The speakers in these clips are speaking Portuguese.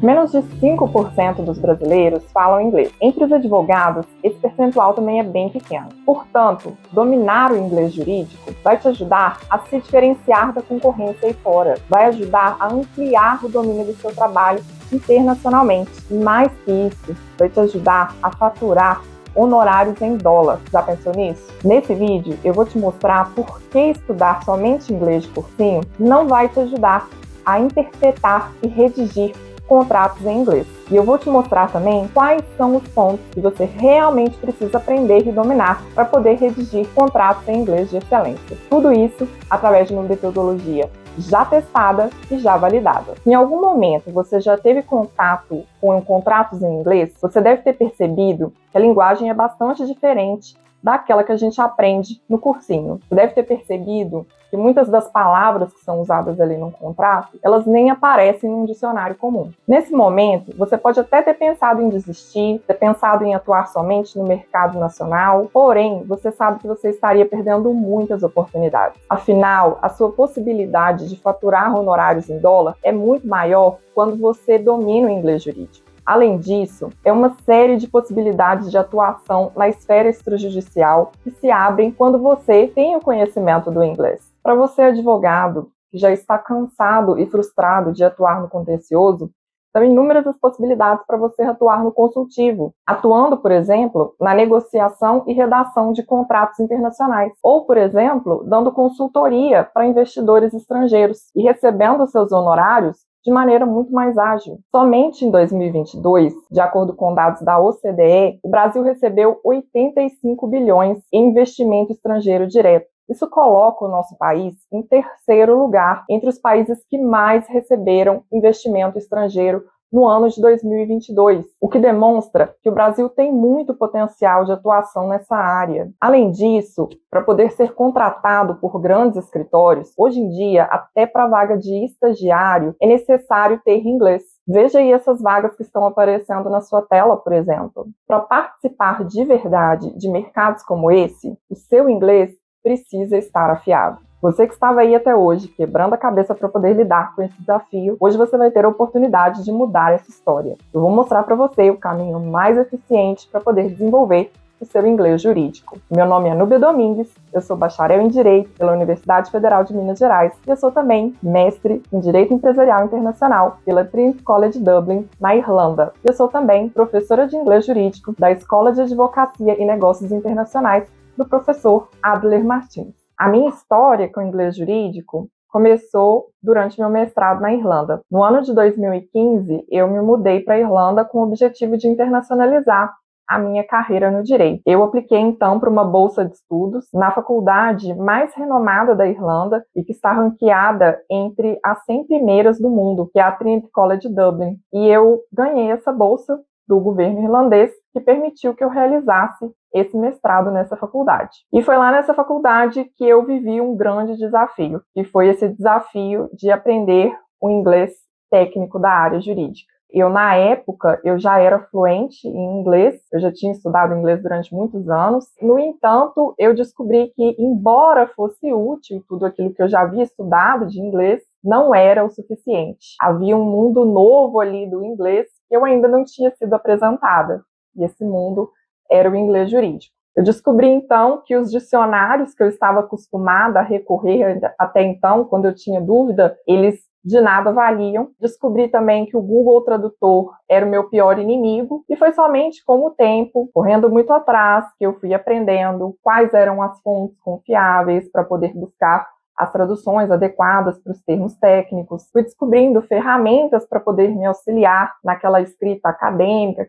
Menos de 5% dos brasileiros falam inglês. Entre os advogados, esse percentual também é bem pequeno. Portanto, dominar o inglês jurídico vai te ajudar a se diferenciar da concorrência aí fora, vai ajudar a ampliar o domínio do seu trabalho internacionalmente. Mais que isso, vai te ajudar a faturar honorários em dólar. Já pensou nisso? Nesse vídeo, eu vou te mostrar por que estudar somente inglês de cursinho não vai te ajudar a interpretar e redigir contratos em inglês. E eu vou te mostrar também quais são os pontos que você realmente precisa aprender e dominar para poder redigir contratos em inglês de excelência. Tudo isso através de uma metodologia já testada e já validada. Em algum momento você já teve contato com contratos em inglês, você deve ter percebido que a linguagem é bastante diferente daquela que a gente aprende no cursinho. Você deve ter percebido que muitas das palavras que são usadas ali no contrato, elas nem aparecem num dicionário comum. Nesse momento, você pode até ter pensado em desistir, ter pensado em atuar somente no mercado nacional, porém, você sabe que você estaria perdendo muitas oportunidades. Afinal, a sua possibilidade de faturar honorários em dólar é muito maior quando você domina o inglês jurídico. Além disso, é uma série de possibilidades de atuação na esfera extrajudicial que se abrem quando você tem o conhecimento do inglês. Para você, advogado, que já está cansado e frustrado de atuar no contencioso, são inúmeras as possibilidades para você atuar no consultivo, atuando, por exemplo, na negociação e redação de contratos internacionais, ou, por exemplo, dando consultoria para investidores estrangeiros e recebendo seus honorários de maneira muito mais ágil. Somente em 2022, de acordo com dados da OCDE, o Brasil recebeu 85 bilhões em investimento estrangeiro direto. Isso coloca o nosso país em terceiro lugar entre os países que mais receberam investimento estrangeiro no ano de 2022, o que demonstra que o Brasil tem muito potencial de atuação nessa área. Além disso, para poder ser contratado por grandes escritórios, hoje em dia, até para a vaga de estagiário, é necessário ter inglês. Veja aí essas vagas que estão aparecendo na sua tela, por exemplo. Para participar de verdade de mercados como esse, o seu inglês precisa estar afiado. Você que estava aí até hoje, quebrando a cabeça para poder lidar com esse desafio, hoje você vai ter a oportunidade de mudar essa história. Eu vou mostrar para você o caminho mais eficiente para poder desenvolver o seu inglês jurídico. Meu nome é Núbia Domingues, eu sou bacharel em Direito pela Universidade Federal de Minas Gerais e eu sou também mestre em Direito Empresarial Internacional pela Trinity College Dublin, na Irlanda. Eu sou também professora de inglês jurídico da Escola de Advocacia e Negócios Internacionais do professor Adler Martins. A minha história com o inglês jurídico começou durante meu mestrado na Irlanda. No ano de 2015, eu me mudei para a Irlanda com o objetivo de internacionalizar a minha carreira no direito. Eu apliquei então para uma bolsa de estudos na faculdade mais renomada da Irlanda e que está ranqueada entre as 100 primeiras do mundo, que é a Trinity College Dublin. E eu ganhei essa bolsa do governo irlandês, que permitiu que eu realizasse esse mestrado nessa faculdade. E foi lá nessa faculdade que eu vivi um grande desafio, que foi esse desafio de aprender o inglês técnico da área jurídica. Na época, eu já era fluente em inglês, eu já tinha estudado inglês durante muitos anos. No entanto, eu descobri que, embora fosse útil tudo aquilo que eu já havia estudado de inglês, não era o suficiente. Havia um mundo novo ali do inglês que eu ainda não tinha sido apresentada. E esse mundo era o inglês jurídico. Eu descobri, então, que os dicionários que eu estava acostumada a recorrer até então, quando eu tinha dúvida, eles de nada valiam. Descobri também que o Google Tradutor era o meu pior inimigo, e foi somente com o tempo, correndo muito atrás, que eu fui aprendendo quais eram as fontes confiáveis para poder buscar as traduções adequadas para os termos técnicos. Fui descobrindo ferramentas para poder me auxiliar naquela escrita acadêmica,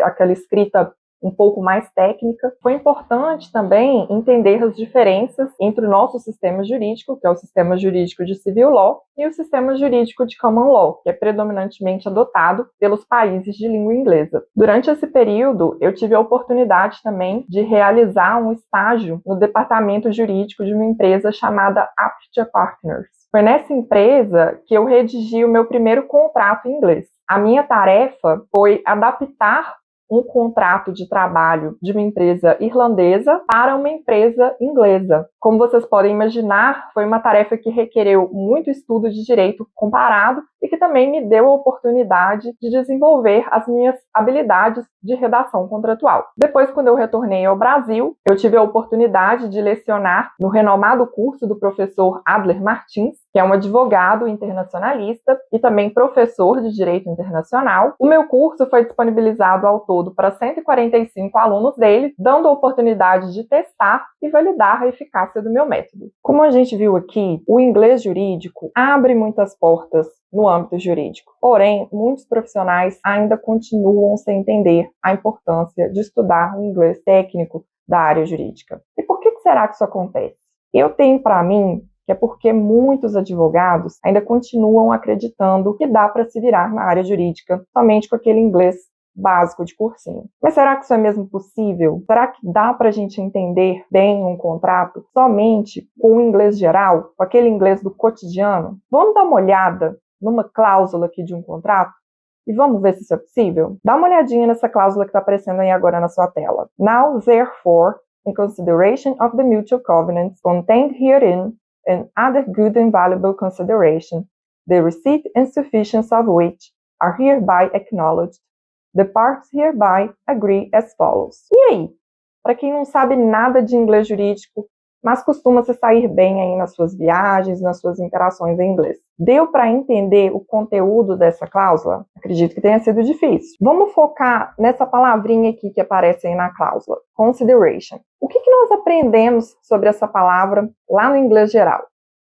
aquela escrita um pouco mais técnica. Foi importante também entender as diferenças entre o nosso sistema jurídico, que é o sistema jurídico de Civil Law, e o sistema jurídico de Common Law, que é predominantemente adotado pelos países de língua inglesa. Durante esse período, eu tive a oportunidade também de realizar um estágio no departamento jurídico de uma empresa chamada Aptia Partners. Foi nessa empresa que eu redigi o meu primeiro contrato em inglês. A minha tarefa foi adaptar um contrato de trabalho de uma empresa irlandesa para uma empresa inglesa. Como vocês podem imaginar, foi uma tarefa que requereu muito estudo de direito comparado e que também me deu a oportunidade de desenvolver as minhas habilidades de redação contratual. Depois, quando eu retornei ao Brasil, eu tive a oportunidade de lecionar no renomado curso do professor Adler Martins, que é um advogado internacionalista e também professor de direito internacional. O meu curso foi disponibilizado ao todo para 145 alunos dele, dando a oportunidade de testar e validar a eficácia do meu método. Como a gente viu aqui, o inglês jurídico abre muitas portas no âmbito jurídico. Porém, muitos profissionais ainda continuam sem entender a importância de estudar o inglês técnico da área jurídica. E por que será que isso acontece? Eu tenho para mim que é porque muitos advogados ainda continuam acreditando que dá para se virar na área jurídica somente com aquele inglês básico de cursinho. Mas será que isso é mesmo possível? Será que dá para a gente entender bem um contrato somente com o inglês geral, com aquele inglês do cotidiano? Vamos dar uma olhada numa cláusula aqui de um contrato e vamos ver se isso é possível? Dá uma olhadinha nessa cláusula que está aparecendo aí agora na sua tela. Now, therefore, in consideration of the mutual covenants contained herein and other good and valuable consideration, the receipt and sufficiency of which are hereby acknowledged, the parties hereby agree as follows. E aí? Para quem não sabe nada de inglês jurídico, mas costuma se sair bem aí nas suas viagens, nas suas interações em inglês. Deu para entender o conteúdo dessa cláusula? Acredito que tenha sido difícil. Vamos focar nessa palavrinha aqui que aparece aí na cláusula, consideration. O que nós aprendemos sobre essa palavra lá no inglês geral?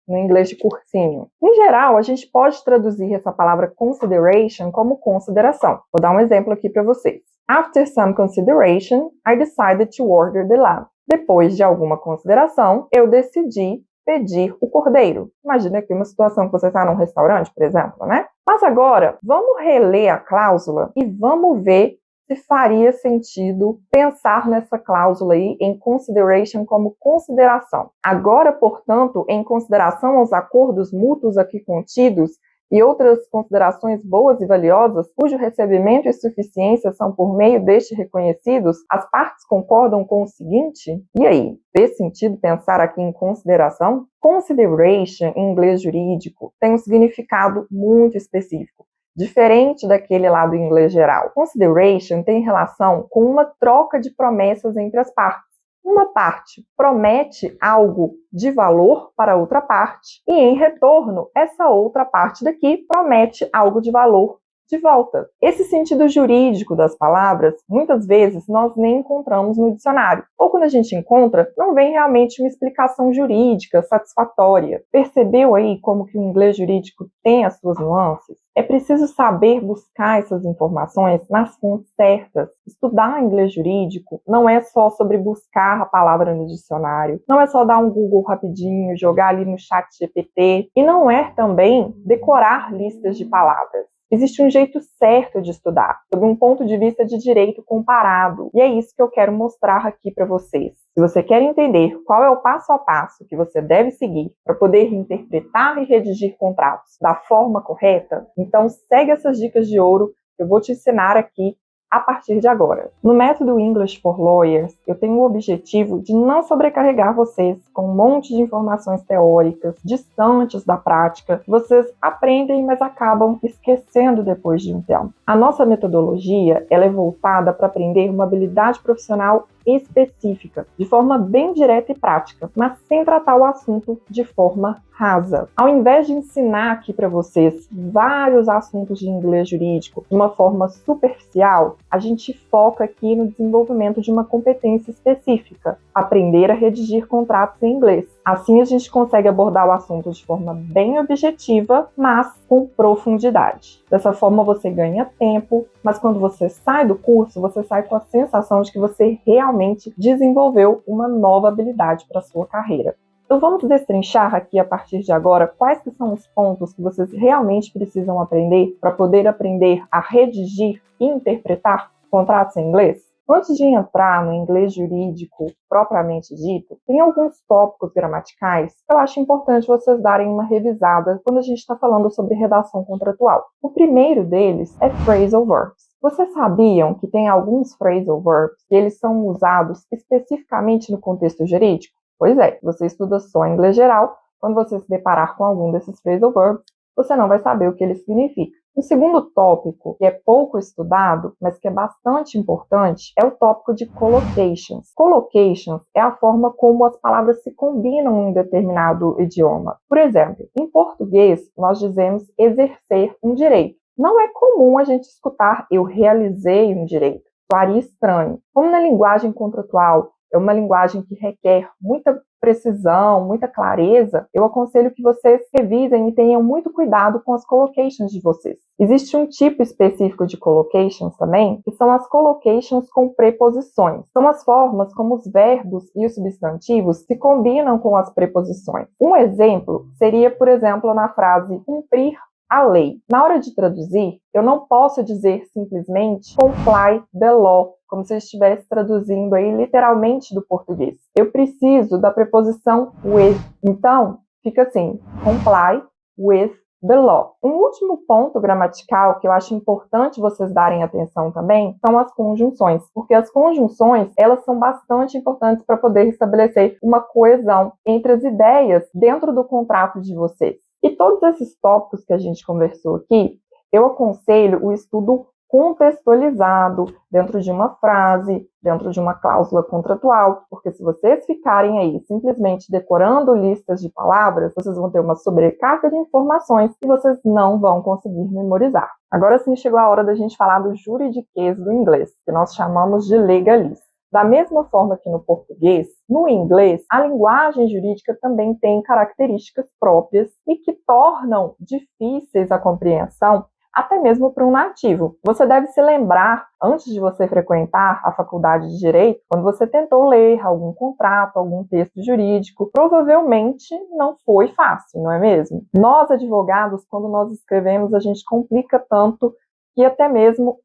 No inglês de cursinho. Em geral, a gente pode traduzir essa palavra consideration como consideração. Vou dar um exemplo aqui para vocês. After some consideration, I decided to order the lamb. Depois de alguma consideração, eu decidi pedir o cordeiro. Imagina aqui uma situação que você está num restaurante, por exemplo, né? Mas agora, vamos reler a cláusula e vamos ver se faria sentido pensar nessa cláusula aí em consideration como consideração. Agora, portanto, em consideração aos acordos mútuos aqui contidos e outras considerações boas e valiosas, cujo recebimento e suficiência são por meio deste reconhecidos, as partes concordam com o seguinte? E aí, fez sentido pensar aqui em consideração? Consideration, em inglês jurídico, tem um significado muito específico, diferente daquele lá do inglês geral. Consideration tem relação com uma troca de promessas entre as partes. Uma parte promete algo de valor para outra parte e, em retorno, essa outra parte daqui promete algo de valor de volta. Esse sentido jurídico das palavras, muitas vezes, nós nem encontramos no dicionário. Ou quando a gente encontra, não vem realmente uma explicação jurídica satisfatória. Percebeu aí como que o inglês jurídico tem as suas nuances? É preciso saber buscar essas informações nas fontes certas. Estudar inglês jurídico não é só sobre buscar a palavra no dicionário, não é só dar um Google rapidinho, jogar ali no chat GPT, e não é também decorar listas de palavras. Existe um jeito certo de estudar, sob um ponto de vista de direito comparado. E é isso que eu quero mostrar aqui para vocês. Se você quer entender qual é o passo a passo que você deve seguir para poder interpretar e redigir contratos da forma correta, então segue essas dicas de ouro que eu vou te ensinar aqui a partir de agora. No método English for Lawyers, eu tenho o objetivo de não sobrecarregar vocês com um monte de informações teóricas, distantes da prática, que vocês aprendem, mas acabam esquecendo depois de um tempo. A nossa metodologia, ela é voltada para aprender uma habilidade profissional específica, de forma bem direta e prática, mas sem tratar o assunto de forma rasa. Ao invés de ensinar aqui para vocês vários assuntos de inglês jurídico de uma forma superficial, a gente foca aqui no desenvolvimento de uma competência específica, aprender a redigir contratos em inglês. Assim a gente consegue abordar o assunto de forma bem objetiva, mas com profundidade. Dessa forma você ganha tempo, mas quando você sai do curso, você sai com a sensação de que você realmente desenvolveu uma nova habilidade para a sua carreira. Então vamos destrinchar aqui a partir de agora quais que são os pontos que vocês realmente precisam aprender para poder aprender a redigir e interpretar contratos em inglês. Antes de entrar no inglês jurídico propriamente dito, tem alguns tópicos gramaticais que eu acho importante vocês darem uma revisada quando a gente está falando sobre redação contratual. O primeiro deles é phrasal verbs. Vocês sabiam que tem alguns phrasal verbs que eles são usados especificamente no contexto jurídico? Pois é, você estuda só inglês geral, quando você se deparar com algum desses phrasal verbs, você não vai saber o que ele significa. O segundo tópico, que é pouco estudado, mas que é bastante importante, é o tópico de collocations. Collocations é a forma como as palavras se combinam em um determinado idioma. Por exemplo, em português, nós dizemos exercer um direito. Não é comum a gente escutar eu realizei um direito. Soaria estranho. Como na linguagem contratual é uma linguagem que requer muita precisão, muita clareza, eu aconselho que vocês revisem e tenham muito cuidado com as collocations de vocês. Existe um tipo específico de collocations também, que são as collocations com preposições. São as formas como os verbos e os substantivos se combinam com as preposições. Um exemplo seria, por exemplo, na frase cumprir a lei. Na hora de traduzir, eu não posso dizer simplesmente comply the law, como se eu estivesse traduzindo aí literalmente do português. Eu preciso da preposição with. Então, fica assim, comply with the law. Um último ponto gramatical que eu acho importante vocês darem atenção também são as conjunções, porque as conjunções, elas são bastante importantes para poder estabelecer uma coesão entre as ideias dentro do contrato de vocês. E todos esses tópicos que a gente conversou aqui, eu aconselho o estudo contextualizado dentro de uma frase, dentro de uma cláusula contratual, porque se vocês ficarem aí simplesmente decorando listas de palavras, vocês vão ter uma sobrecarga de informações e vocês não vão conseguir memorizar. Agora sim chegou a hora da gente falar do juridiquês do inglês, que nós chamamos de legalese. Da mesma forma que no português, no inglês, a linguagem jurídica também tem características próprias e que tornam difíceis a compreensão até mesmo para um nativo. Você deve se lembrar, antes de você frequentar a faculdade de Direito, quando você tentou ler algum contrato, algum texto jurídico, provavelmente não foi fácil, não é mesmo? Nós, advogados, quando nós escrevemos, a gente complica tanto que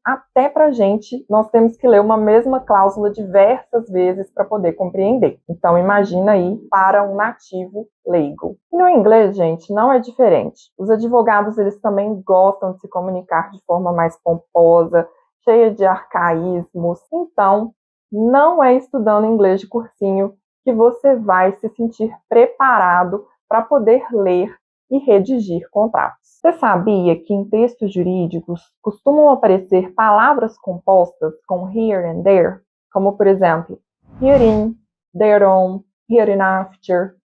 até para a gente, nós temos que ler uma mesma cláusula diversas vezes para poder compreender. Então, imagina aí para um nativo leigo. E no inglês, gente, não é diferente. Os advogados, eles também gostam de se comunicar de forma mais pomposa, cheia de arcaísmos. Então, não é estudando inglês de cursinho que você vai se sentir preparado para poder ler e redigir contratos. Você sabia que em textos jurídicos costumam aparecer palavras compostas com here and there, como por exemplo, herein, thereon, hereinafter,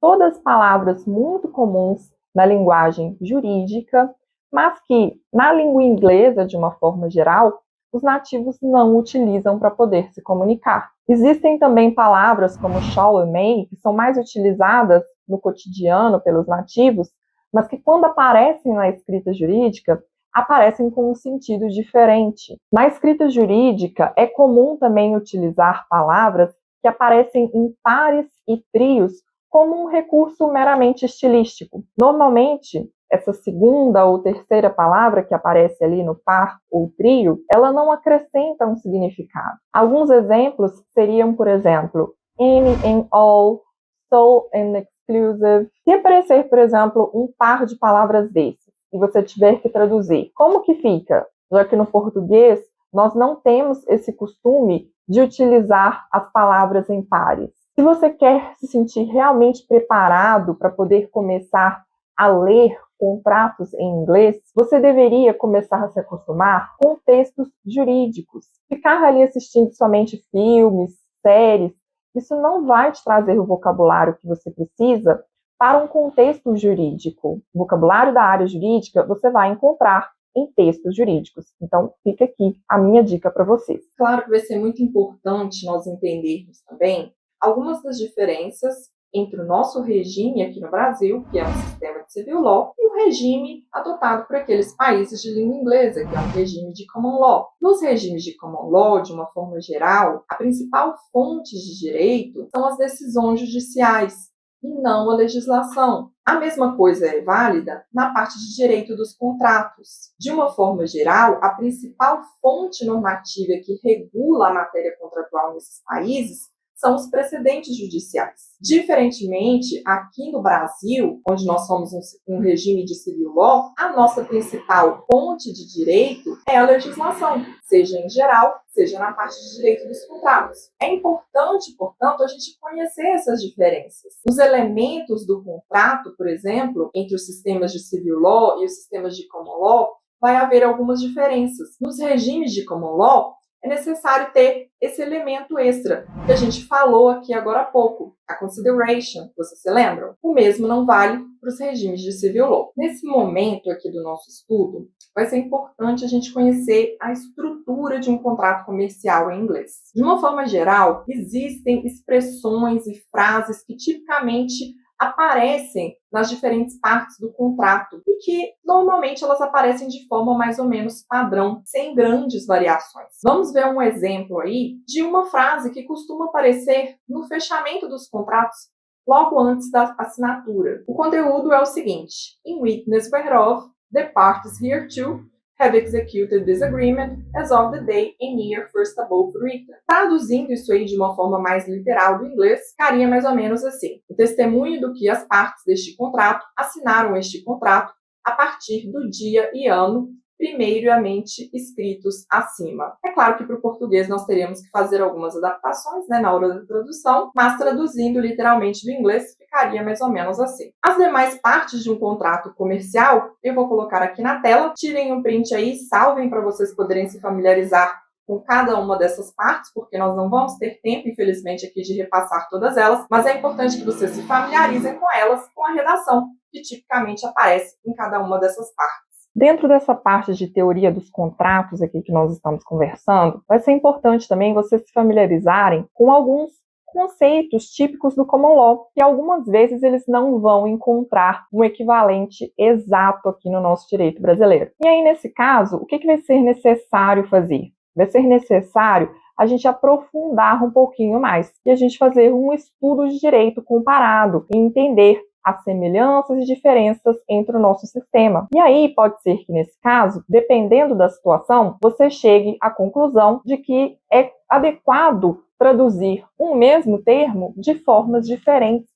todas palavras muito comuns na linguagem jurídica, mas que na língua inglesa, de uma forma geral, os nativos não utilizam para poder se comunicar. Existem também palavras como shall e may, que são mais utilizadas no cotidiano pelos nativos, mas que quando aparecem na escrita jurídica, aparecem com um sentido diferente. Na escrita jurídica, é comum também utilizar palavras que aparecem em pares e trios como um recurso meramente estilístico. Normalmente, essa segunda ou terceira palavra que aparece ali no par ou trio, ela não acrescenta um significado. Alguns exemplos seriam, por exemplo, any and all, sole and exclusive. Se aparecer, por exemplo, um par de palavras desses e você tiver que traduzir, como que fica? Já que no português nós não temos esse costume de utilizar as palavras em pares. Se você quer se sentir realmente preparado para poder começar a ler contratos em inglês, você deveria começar a se acostumar com textos jurídicos. Ficar ali assistindo somente filmes, séries, isso não vai te trazer o vocabulário que você precisa para um contexto jurídico. O vocabulário da área jurídica você vai encontrar em textos jurídicos. Então, fica aqui a minha dica para vocês. Claro que vai ser muito importante nós entendermos também algumas das diferenças entre o nosso regime aqui no Brasil, que é um sistema de civil law, e o regime adotado por aqueles países de língua inglesa, que é um regime de common law. Nos regimes de common law, de uma forma geral, a principal fonte de direito são as decisões judiciais, e não a legislação. A mesma coisa é válida na parte de direito dos contratos. De uma forma geral, a principal fonte normativa que regula a matéria contratual nesses países são os precedentes judiciais. Diferentemente, aqui no Brasil, onde nós somos um regime de civil law, a nossa principal fonte de direito é a legislação, seja em geral, seja na parte de direito dos contratos. É importante, portanto, a gente conhecer essas diferenças. Os elementos do contrato, por exemplo, entre os sistemas de civil law e os sistemas de common law, vai haver algumas diferenças. Nos regimes de common law, é necessário ter esse elemento extra que a gente falou aqui agora há pouco, a consideration, vocês se lembram? O mesmo não vale para os regimes de civil law. Nesse momento aqui do nosso estudo, vai ser importante a gente conhecer a estrutura de um contrato comercial em inglês. De uma forma geral, existem expressões e frases que tipicamente aparecem nas diferentes partes do contrato e que normalmente elas aparecem de forma mais ou menos padrão, sem grandes variações. Vamos ver um exemplo aí de uma frase que costuma aparecer no fechamento dos contratos logo antes da assinatura. O conteúdo é o seguinte: in witness whereof the parties hereto have executed this agreement as of the day and year first above written. Traduzindo isso aí de uma forma mais literal do inglês, ficaria mais ou menos assim: o testemunho do que as partes deste contrato assinaram este contrato a partir do dia e ano primeiramente escritos acima. É claro que para o português nós teríamos que fazer algumas adaptações, na hora da tradução, mas traduzindo literalmente do inglês ficaria mais ou menos assim. As demais partes de um contrato comercial eu vou colocar aqui na tela. Tirem um print aí, salvem para vocês poderem se familiarizar com cada uma dessas partes, porque nós não vamos ter tempo, infelizmente, aqui de repassar todas elas, mas é importante que vocês se familiarizem com elas, com a redação que tipicamente aparece em cada uma dessas partes. Dentro dessa parte de teoria dos contratos aqui que nós estamos conversando, vai ser importante também vocês se familiarizarem com alguns conceitos típicos do common law, que algumas vezes eles não vão encontrar um equivalente exato aqui no nosso direito brasileiro. E aí, nesse caso, o que vai ser necessário fazer? Vai ser necessário a gente aprofundar um pouquinho mais e a gente fazer um estudo de direito comparado e entender as semelhanças e diferenças entre o nosso sistema. E aí pode ser que nesse caso, dependendo da situação, você chegue à conclusão de que é adequado traduzir um mesmo termo de formas diferentes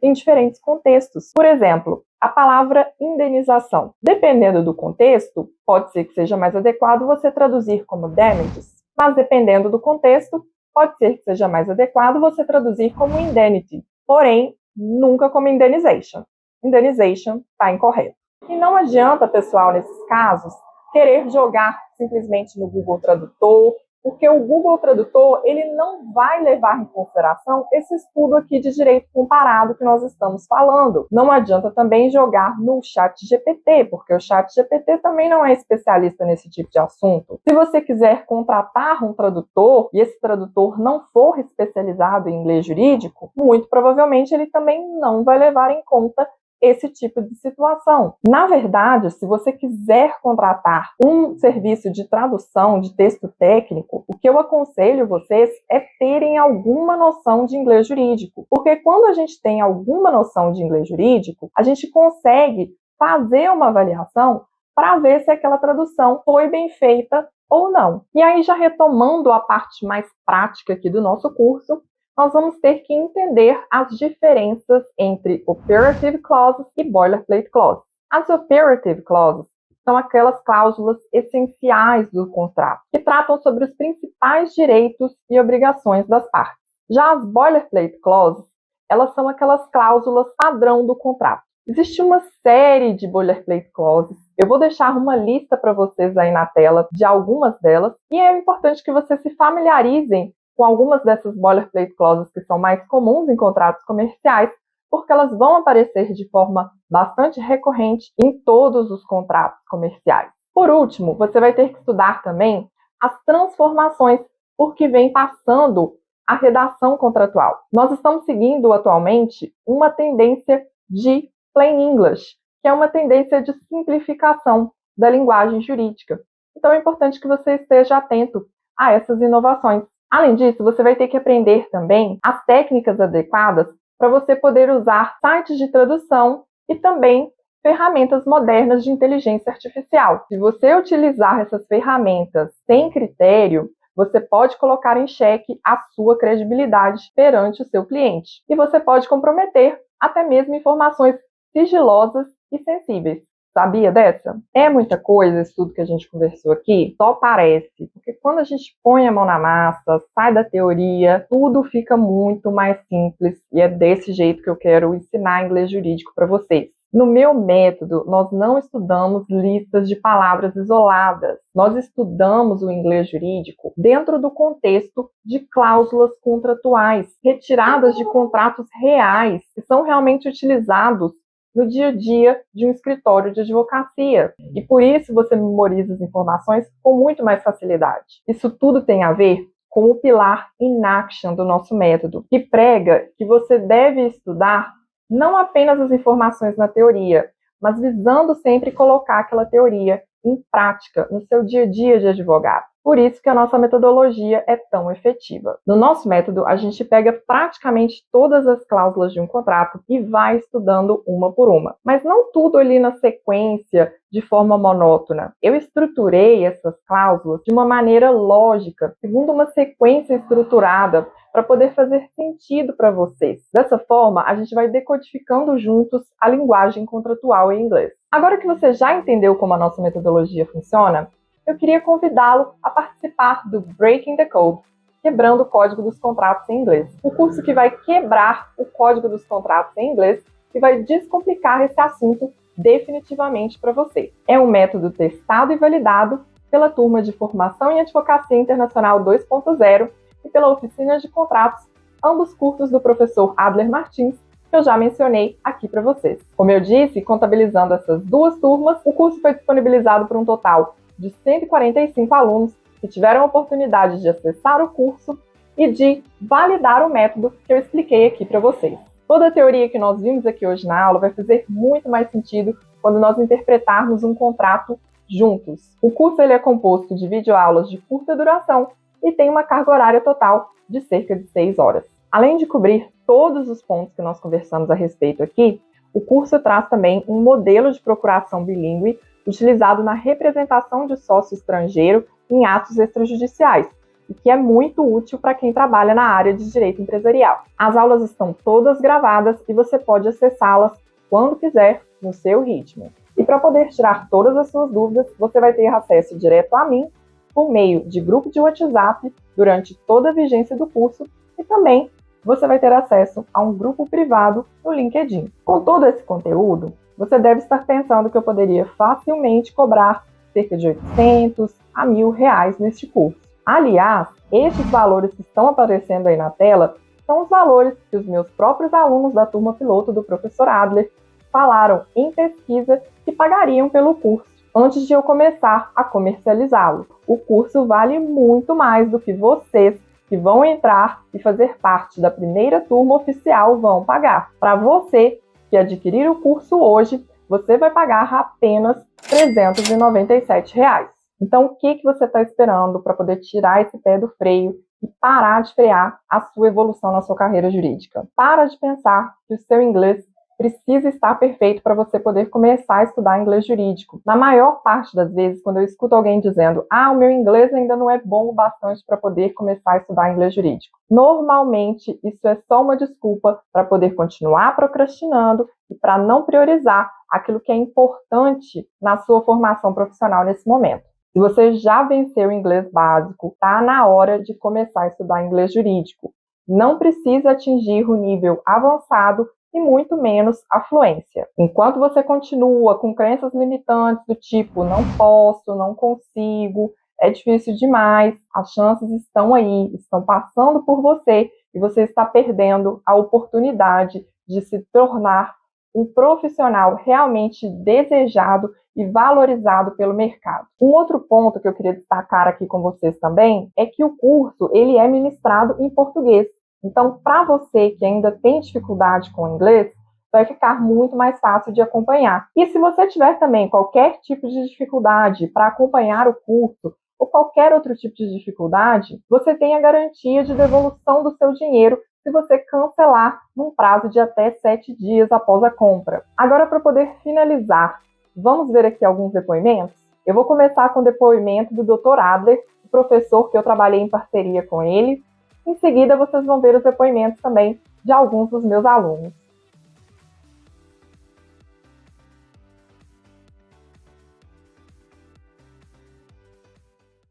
em diferentes contextos. Por exemplo, a palavra indenização. Dependendo do contexto, pode ser que seja mais adequado você traduzir como damages, mas dependendo do contexto, pode ser que seja mais adequado você traduzir como indemnity. Porém, nunca como indenization. Indenization está incorreto. E não adianta, pessoal, nesses casos, querer jogar simplesmente no Google Tradutor, porque o Google Tradutor ele não vai levar em consideração esse estudo aqui de direito comparado que nós estamos falando. Não adianta também jogar no ChatGPT, porque o ChatGPT também não é especialista nesse tipo de assunto. Se você quiser contratar um tradutor e esse tradutor não for especializado em inglês jurídico, muito provavelmente ele também não vai levar em conta esse tipo de situação. Na verdade, se você quiser contratar um serviço de tradução de texto técnico, o que eu aconselho vocês é terem alguma noção de inglês jurídico, porque quando a gente tem alguma noção de inglês jurídico, a gente consegue fazer uma avaliação para ver se aquela tradução foi bem feita ou não. E aí, já retomando a parte mais prática aqui do nosso curso, nós vamos ter que entender as diferenças entre Operative Clauses e Boilerplate Clauses. As Operative Clauses são aquelas cláusulas essenciais do contrato, que tratam sobre os principais direitos e obrigações das partes. Já as Boilerplate Clauses, elas são aquelas cláusulas padrão do contrato. Existe uma série de Boilerplate Clauses. Eu vou deixar uma lista para vocês aí na tela de algumas delas, e é importante que vocês se familiarizem com algumas dessas boilerplate clauses que são mais comuns em contratos comerciais, porque elas vão aparecer de forma bastante recorrente em todos os contratos comerciais. Por último, você vai ter que estudar também as transformações por que vem passando a redação contratual. Nós estamos seguindo atualmente uma tendência de plain English, que é uma tendência de simplificação da linguagem jurídica. Então é importante que você esteja atento a essas inovações. Além disso, você vai ter que aprender também as técnicas adequadas para você poder usar sites de tradução e também ferramentas modernas de inteligência artificial. Se você utilizar essas ferramentas sem critério, você pode colocar em xeque a sua credibilidade perante o seu cliente. E você pode comprometer até mesmo informações sigilosas e sensíveis. Sabia dessa? É muita coisa isso tudo que a gente conversou aqui? Só parece, porque quando a gente põe a mão na massa, sai da teoria, tudo fica muito mais simples e é desse jeito que eu quero ensinar inglês jurídico para vocês. No meu método, nós não estudamos listas de palavras isoladas. Nós estudamos o inglês jurídico dentro do contexto de cláusulas contratuais, retiradas de contratos reais, que são realmente utilizados no dia a dia de um escritório de advocacia. E por isso você memoriza as informações com muito mais facilidade. Isso tudo tem a ver com o pilar in action do nosso método, que prega que você deve estudar não apenas as informações na teoria, mas visando sempre colocar aquela teoria em prática no seu dia a dia de advogado. Por isso que a nossa metodologia é tão efetiva. No nosso método, a gente pega praticamente todas as cláusulas de um contrato e vai estudando uma por uma. Mas não tudo ali na sequência, de forma monótona. Eu estruturei essas cláusulas de uma maneira lógica, segundo uma sequência estruturada, para poder fazer sentido para vocês. Dessa forma, a gente vai decodificando juntos a linguagem contratual em inglês. Agora que você já entendeu como a nossa metodologia funciona, eu queria convidá-lo a participar do Breaking the Code, Quebrando o Código dos Contratos em Inglês. O curso que vai quebrar o Código dos Contratos em Inglês e vai descomplicar esse assunto definitivamente para você. É um método testado e validado pela turma de Formação em Advocacia Internacional 2.0 e pela Oficina de Contratos, ambos cursos do professor Adler Martins, que eu já mencionei aqui para vocês. Como eu disse, contabilizando essas duas turmas, o curso foi disponibilizado por um total de 145 alunos que tiveram a oportunidade de acessar o curso e de validar o método que eu expliquei aqui para vocês. Toda a teoria que nós vimos aqui hoje na aula vai fazer muito mais sentido quando nós interpretarmos um contrato juntos. O curso ele é composto de videoaulas de curta duração e tem uma carga horária total de cerca de 6 horas. Além de cobrir todos os pontos que nós conversamos a respeito aqui, o curso traz também um modelo de procuração bilíngue utilizado na representação de sócio estrangeiro em atos extrajudiciais, e que é muito útil para quem trabalha na área de direito empresarial. As aulas estão todas gravadas e você pode acessá-las quando quiser, no seu ritmo. E para poder tirar todas as suas dúvidas, você vai ter acesso direto a mim por meio de grupo de WhatsApp durante toda a vigência do curso e também você vai ter acesso a um grupo privado no LinkedIn. Com todo esse conteúdo, você deve estar pensando que eu poderia facilmente cobrar cerca de R$800 a R$1.000 neste curso. Aliás, estes valores que estão aparecendo aí na tela são os valores que os meus próprios alunos da turma piloto do professor Adler falaram em pesquisa que pagariam pelo curso antes de eu começar a comercializá-lo. O curso vale muito mais do que vocês que vão entrar e fazer parte da primeira turma oficial vão pagar. Para você que adquirir o curso hoje, você vai pagar apenas R$397. Então, o que você está esperando para poder tirar esse pé do freio e parar de frear a sua evolução na sua carreira jurídica? Para de pensar que o seu inglês precisa estar perfeito para você poder começar a estudar inglês jurídico. Na maior parte das vezes, quando eu escuto alguém dizendo o meu inglês ainda não é bom o bastante para poder começar a estudar inglês jurídico. Normalmente, isso é só uma desculpa para poder continuar procrastinando e para não priorizar aquilo que é importante na sua formação profissional nesse momento. Se você já venceu o inglês básico, está na hora de começar a estudar inglês jurídico. Não precisa atingir o nível avançado e muito menos a fluência. Enquanto você continua com crenças limitantes do tipo não posso, não consigo, é difícil demais, as chances estão aí, estão passando por você e você está perdendo a oportunidade de se tornar um profissional realmente desejado e valorizado pelo mercado. Um outro ponto que eu queria destacar aqui com vocês também é que o curso ele é ministrado em português. Então, para você que ainda tem dificuldade com o inglês, vai ficar muito mais fácil de acompanhar. E se você tiver também qualquer tipo de dificuldade para acompanhar o curso ou qualquer outro tipo de dificuldade, você tem a garantia de devolução do seu dinheiro se você cancelar num prazo de até 7 dias após a compra. Agora, para poder finalizar, vamos ver aqui alguns depoimentos? Eu vou começar com o depoimento do Dr. Adler, professor que eu trabalhei em parceria com ele. Em seguida, vocês vão ver os depoimentos também de alguns dos meus alunos.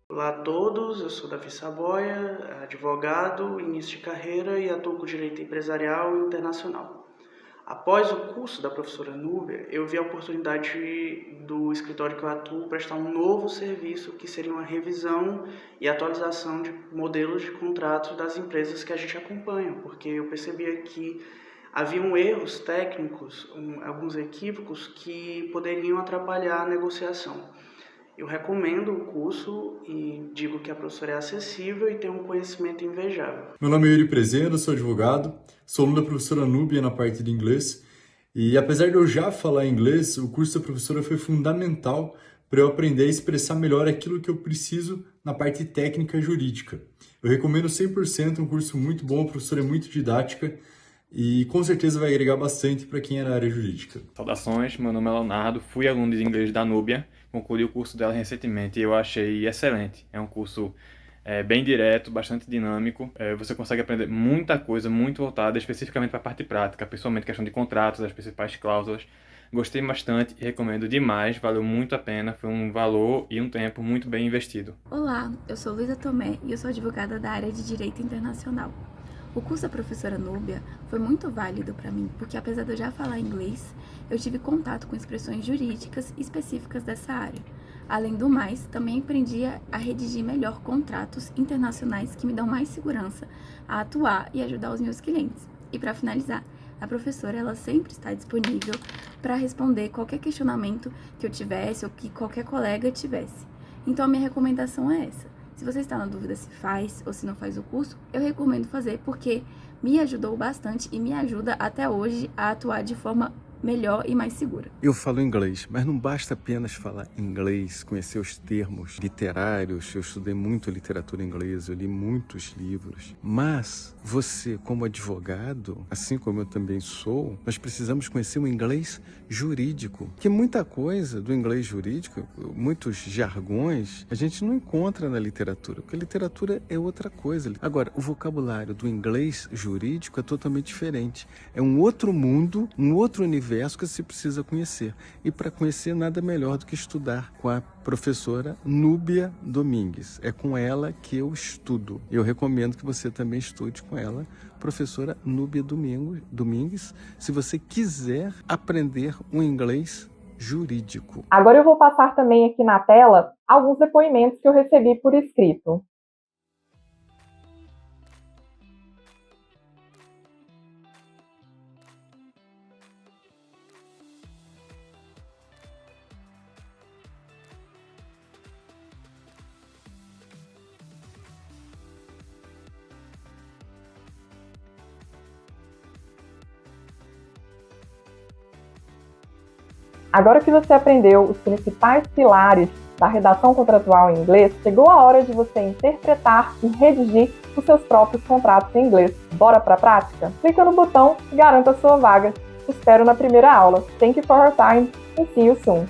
Olá a todos, eu sou Davi Saboia, advogado, início de carreira e atuo com direito empresarial e internacional. Após o curso da professora Núbia, eu vi a oportunidade do escritório que eu atuo prestar um novo serviço, que seria uma revisão e atualização de modelos de contratos das empresas que a gente acompanha, porque eu percebia que haviam erros técnicos, alguns equívocos que poderiam atrapalhar a negociação. Eu recomendo o curso e digo que a professora é acessível e tem um conhecimento invejável. Meu nome é Yuri Prezendo, sou advogado, sou aluno da professora Núbia na parte de inglês e apesar de eu já falar inglês, o curso da professora foi fundamental para eu aprender a expressar melhor aquilo que eu preciso na parte técnica jurídica. Eu recomendo 100%, um curso muito bom, a professora é muito didática e com certeza vai agregar bastante para quem é na área jurídica. Saudações, meu nome é Leonardo, fui aluno de inglês da Núbia, concluí o curso dela recentemente e eu achei excelente. É um curso bem direto, bastante dinâmico, você consegue aprender muita coisa, muito voltada especificamente para a parte prática, principalmente questão de contratos, as principais cláusulas. Gostei bastante e recomendo demais, valeu muito a pena, foi um valor e um tempo muito bem investido. Olá, eu sou Luísa Tomé e eu sou advogada da área de Direito Internacional. O curso da professora Núbia foi muito válido para mim, porque apesar de eu já falar inglês, eu tive contato com expressões jurídicas específicas dessa área. Além do mais, também aprendi a redigir melhor contratos internacionais que me dão mais segurança a atuar e ajudar os meus clientes. E para finalizar, a professora ela sempre está disponível para responder qualquer questionamento que eu tivesse ou que qualquer colega tivesse. Então a minha recomendação é essa. Se você está na dúvida se faz ou se não faz o curso, eu recomendo fazer porque me ajudou bastante e me ajuda até hoje a atuar de forma melhor e mais segura. Eu falo inglês, mas não basta apenas falar inglês, conhecer os termos literários. Eu estudei muito literatura inglesa, eu li muitos livros. Mas você, como advogado, assim como eu também sou, nós precisamos conhecer o inglês jurídico. Porque muita coisa do inglês jurídico, muitos jargões, a gente não encontra na literatura, porque a literatura é outra coisa. Agora, o vocabulário do inglês jurídico é totalmente diferente. É um outro mundo, um outro universo que se precisa conhecer. E para conhecer, nada melhor do que estudar com a professora Núbia Domingues. É com ela que eu estudo. Eu recomendo que você também estude com ela, professora Núbia Domingues, se você quiser aprender um inglês jurídico. Agora eu vou passar também aqui na tela alguns depoimentos que eu recebi por escrito. Agora que você aprendeu os principais pilares da redação contratual em inglês, chegou a hora de você interpretar e redigir os seus próprios contratos em inglês. Bora para a prática? Clica no botão e garanta a sua vaga. Te espero na primeira aula. Thank you for your time and see you soon.